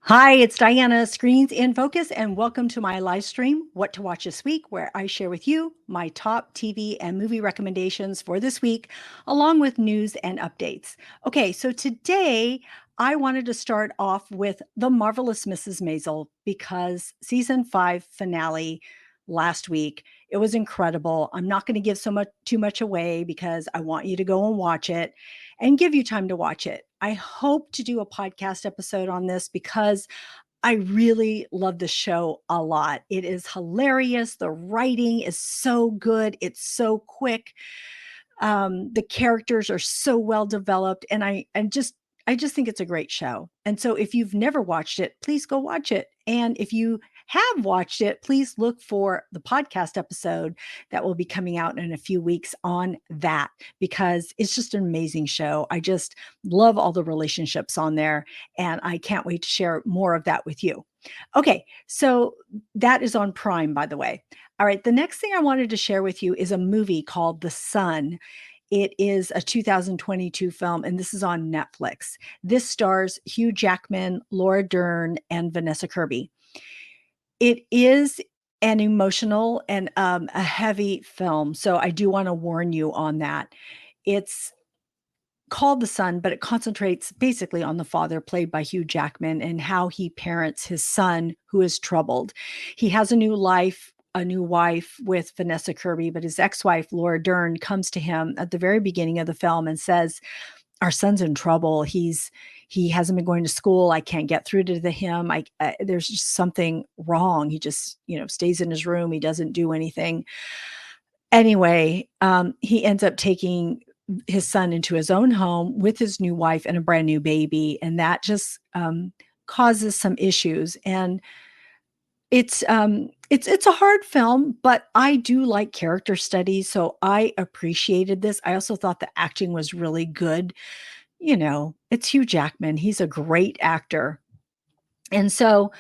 Hi, it's Diana, Screens in Focus, and welcome to my live stream, What to Watch This Week, where I share with you my top TV and movie recommendations for this week, along with news and updates. Okay, so today I wanted to start off with The Marvelous Mrs. Maisel because season 5 finale last week, it was incredible. I'm not going to give too much away because I want you to go and watch it and give you time to watch it. I hope to do a podcast episode on this because I really love the show a lot. It is hilarious. The writing is so good. It's so quick. The characters are so well developed, and I just think it's a great show. And so if you've never watched it, please go watch it. And if you have watched it, please look for the podcast episode that will be coming out in a few weeks on that because it's just an amazing show. I just love all the relationships on there, and I can't wait to share more of that with you. Okay, so that is on Prime, by the way. All right, the next thing I wanted to share with you is a movie called The Sun. It is a 2022 film, and this is on Netflix. This stars Hugh Jackman, Laura Dern, and Vanessa Kirby. It is an emotional and a heavy film, so I do want to warn you on that. It's called The Son, but it concentrates basically on the father, played by Hugh Jackman, and how he parents his son who is troubled. He has a new life, a new wife with Vanessa Kirby, but his ex wife, Laura Dern, comes to him at the very beginning of the film and says, our son's in trouble. He hasn't been going to school. I can't get through to him. There's just something wrong. He just, stays in his room. He doesn't do anything. Anyway, he ends up taking his son into his own home with his new wife and a brand new baby, and that just causes some issues. And it's a hard film, but I do like character studies, so I appreciated this. I also thought the acting was really good. It's Hugh Jackman. He's a great actor. And so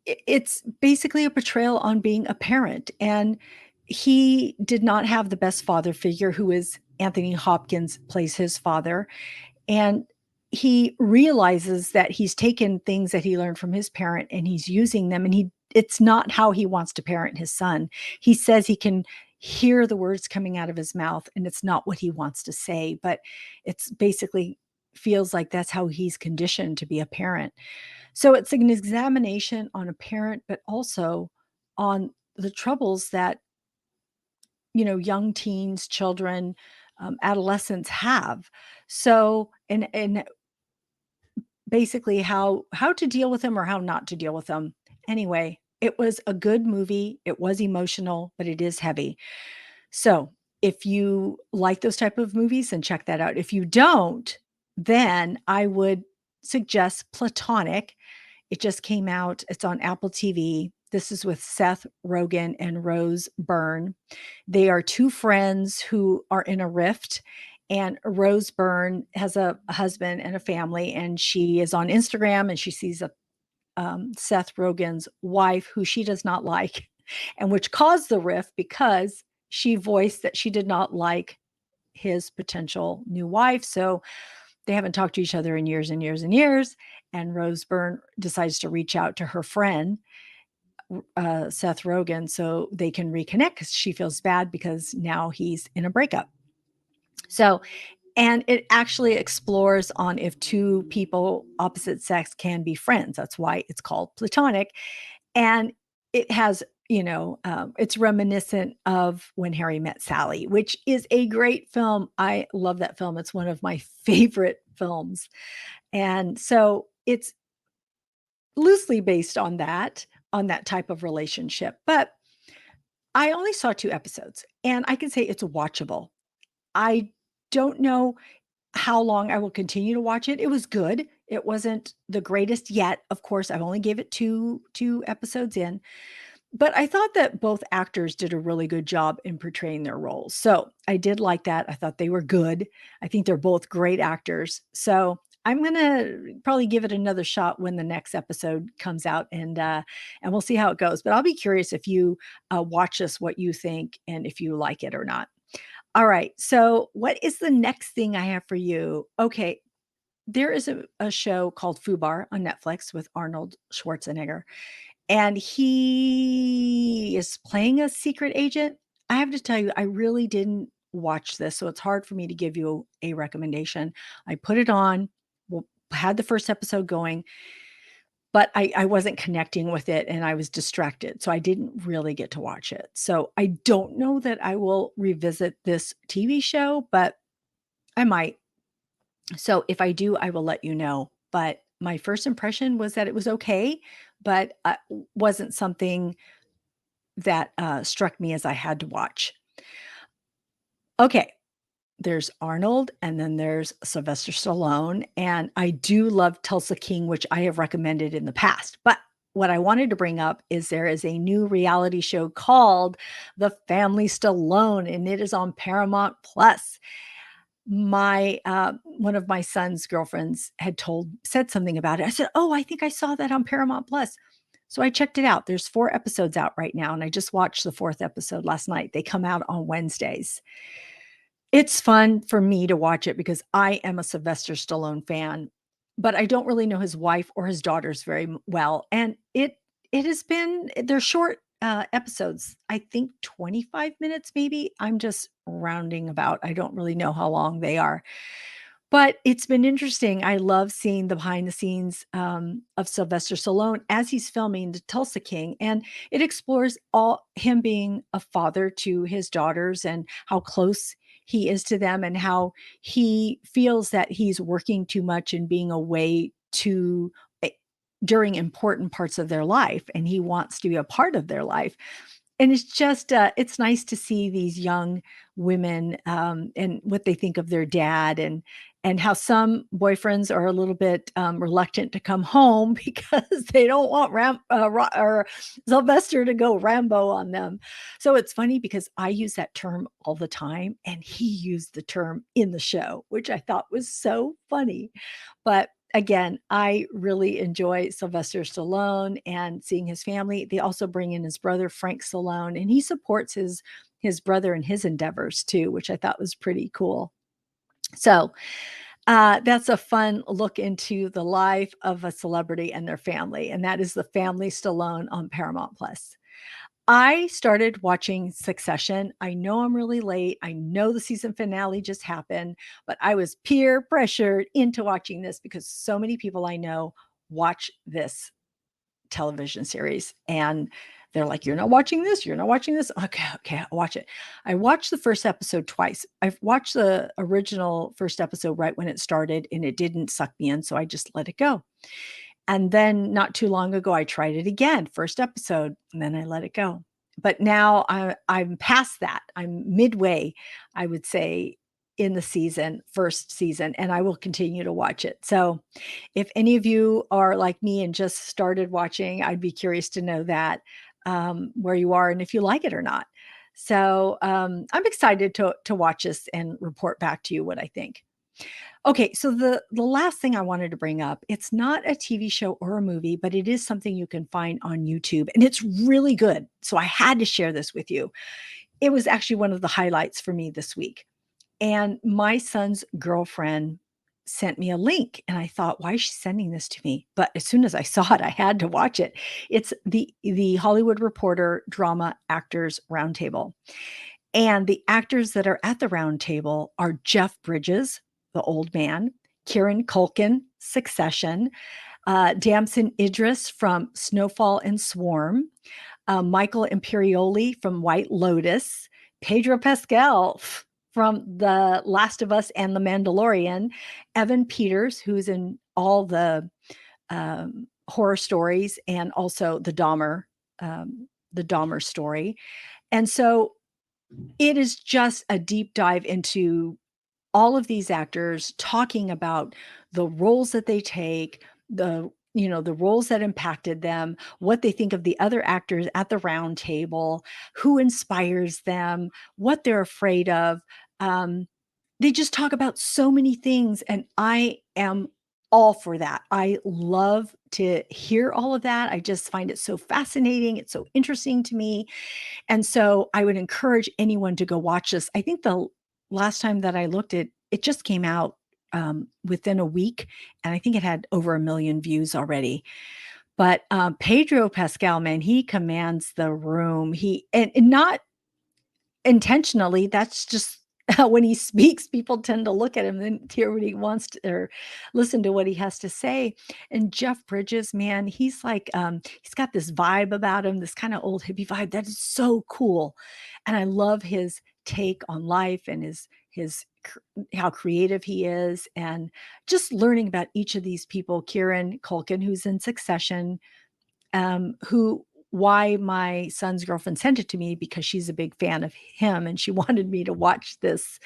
it's basically a portrayal on being a parent. And he did not have the best father figure, who is Anthony Hopkins plays his father. And he realizes that he's taken things that he learned from his parent and he's using them, and it's not how he wants to parent his son. He says he can hear the words coming out of his mouth and it's not what he wants to say, but it's basically feels like that's how he's conditioned to be a parent. So it's an examination on a parent, but also on the troubles that, young teens, children, adolescents have. So, and basically how to deal with them or how not to deal with them. Anyway, it was a good movie. It was emotional, but it is heavy. So, if you like those type of movies, then check that out. If you don't, then I would suggest Platonic. It just came out. It's on Apple TV. This is with Seth Rogen and Rose Byrne. They are two friends who are in a rift, and Rose Byrne has a husband and a family, and she is on Instagram and she sees Seth Rogen's wife, who she does not like, and which caused the rift because she voiced that she did not like his potential new wife. So they haven't talked to each other in years and years and years. And Rose Byrne decides to reach out to her friend, Seth Rogen, so they can reconnect because she feels bad because now he's in a breakup. So, and it actually explores on if two people opposite sex can be friends. That's why it's called Platonic. And it has, it's reminiscent of When Harry Met Sally, which is a great film. I love that film. It's one of my favorite films. And so it's loosely based on that type of relationship. But I only saw 2 episodes, and I can say it's watchable. I don't know how long I will continue to watch it. It was good. It wasn't the greatest yet. Of course, I've only gave it two episodes in, but I thought that both actors did a really good job in portraying their roles. So I did like that. I thought they were good. I think they're both great actors. So I'm gonna probably give it another shot when the next episode comes out, and we'll see how it goes. But I'll be curious if you watch this, what you think, and if you like it or not. All right. So, what is the next thing I have for you? Okay. there is a show called Fubar on Netflix with Arnold Schwarzenegger, and he is playing a secret agent. I have to tell you, I really didn't watch this, so it's hard for me to give you a recommendation. I put it on, had the first episode going, but I wasn't connecting with it and I was distracted. So I didn't really get to watch it. So I don't know that I will revisit this TV show, but I might. So if I do, I will let you know. But my first impression was that it was okay, but wasn't something that struck me as I had to watch. Okay, there's Arnold, and then there's Sylvester Stallone, and I do love Tulsa King, which I have recommended in the past. But what I wanted to bring up is there is a new reality show called The Family Stallone, and it is on Paramount Plus. My one of my son's girlfriends had said something about it. I said, "Oh, I think I saw that on Paramount Plus." So I checked it out. There's 4 episodes out right now, and I just watched the 4th episode last night. They come out on Wednesdays. It's fun for me to watch it because I am a Sylvester Stallone fan, but I don't really know his wife or his daughters very well, and it has been they're short, episodes, I think 25 minutes maybe? I'm just rounding about, I don't really know how long they are. But it's been interesting. I love seeing the behind the scenes, of Sylvester Stallone as he's filming The Tulsa King, and it explores all him being a father to his daughters and how close he is to them and how he feels that he's working too much and being away to eh, during important parts of their life, and he wants to be a part of their life. And it's just, it's nice to see these young women, and what they think of their dad and how some boyfriends are a little bit, reluctant to come home because they don't want or Sylvester to go Rambo on them. So it's funny because I use that term all the time, and he used the term in the show, which I thought was so funny. But again, I really enjoy Sylvester Stallone and seeing his family. They also bring in his brother, Frank Stallone, and he supports his brother in his endeavors too, which I thought was pretty cool. So, that's a fun look into the life of a celebrity and their family, and that is The Family Stallone on Paramount Plus. I started watching Succession. I know I'm really late. I know the season finale just happened, but I was peer pressured into watching this because so many people I know watch this television series, and they're like, "You're not watching this? You're not watching this?" Okay, okay, I'll watch it. I watched the first episode twice. I've watched the original first episode right when it started, and it didn't suck me in, so I just let it go. And then not too long ago, I tried it again, first episode, and then I let it go. But now I'm past that. I'm midway, I would say, in the first season, and I will continue to watch it. So if any of you are like me and just started watching, I'd be curious to know that, where you are and if you like it or not. So I'm excited to watch this and report back to you what I think. Okay, so the last thing I wanted to bring up, it's not a TV show or a movie, but it is something you can find on YouTube, and it's really good. So I had to share this with you. It was actually one of the highlights for me this week. And my son's girlfriend sent me a link, and I thought, "Why is she sending this to me?" But as soon as I saw it, I had to watch it. It's the Hollywood Reporter Drama Actors Roundtable. And the actors that are at the round table are Jeff Bridges, the old man, Kieran Culkin, Succession, Damson Idris from Snowfall and Swarm, Michael Imperioli from White Lotus, Pedro Pascal from The Last of Us and The Mandalorian, Evan Peters, who's in all the horror stories and also the Dahmer story. And so it is just a deep dive into all of these actors talking about the roles that they take, the roles that impacted them, what they think of the other actors at the round table, who inspires them, what they're afraid of. They just talk about so many things, and I am all for that. I love to hear all of that. I just find it so fascinating. It's so interesting to me. And so I would encourage anyone to go watch this. I think the last time that I looked, it just came out, within a week, and I think it had over 1,000,000 views already. But, Pedro Pascal, man, he commands the room. He and not intentionally, that's just when he speaks, people tend to look at him and hear what he wants to or listen to what he has to say. And Jeff Bridges, man, he's like, he's got this vibe about him, this kinda old hippie vibe that is so cool. And I love his take on life and how creative he is, and just learning about each of these people. Kieran Culkin, who's in Succession, who why my son's girlfriend sent it to me because she's a big fan of him and she wanted me to watch this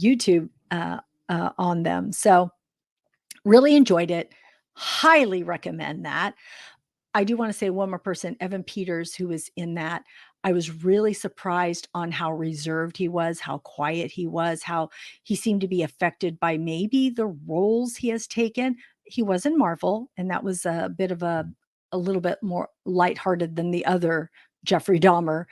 YouTube on them. So really enjoyed it. Highly recommend that. I do want to say one more person, Evan Peters, who was in that. I was really surprised on how reserved he was, how quiet he was, how he seemed to be affected by maybe the roles he has taken. He was in Marvel, and that was a bit of a little bit more lighthearted than the other Jeffrey Dahmer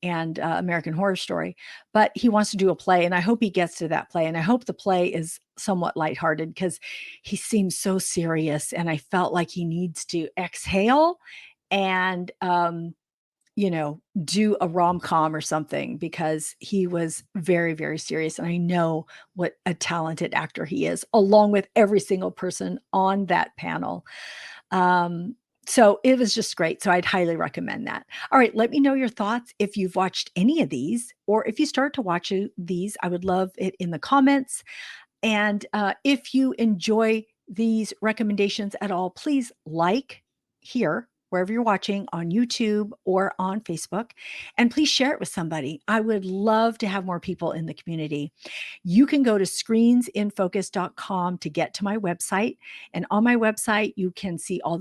and American Horror Story. But he wants to do a play, and I hope he gets to that play. And I hope the play is somewhat lighthearted because he seems so serious, and I felt like he needs to exhale and do a rom-com or something because he was very, very serious. And I know what a talented actor he is, along with every single person on that panel. Um, so it was just great. So I'd highly recommend that. All right, let me know your thoughts if you've watched any of these, or if you start to watch these. I would love it in the comments. And if you enjoy these recommendations at all, please like here, wherever you're watching, on YouTube or on Facebook, and please share it with somebody. I would love to have more people in the community. You can go to screensinfocus.com to get to my website. And on my website, you can see all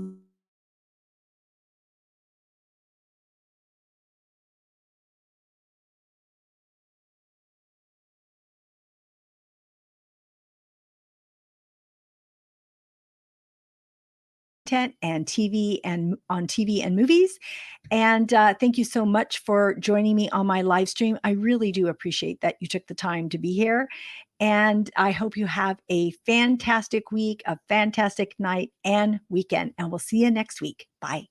content and TV and on TV and movies. And thank you so much for joining me on my live stream. I really do appreciate that you took the time to be here. And I hope you have a fantastic week, a fantastic night and weekend. And we'll see you next week. Bye.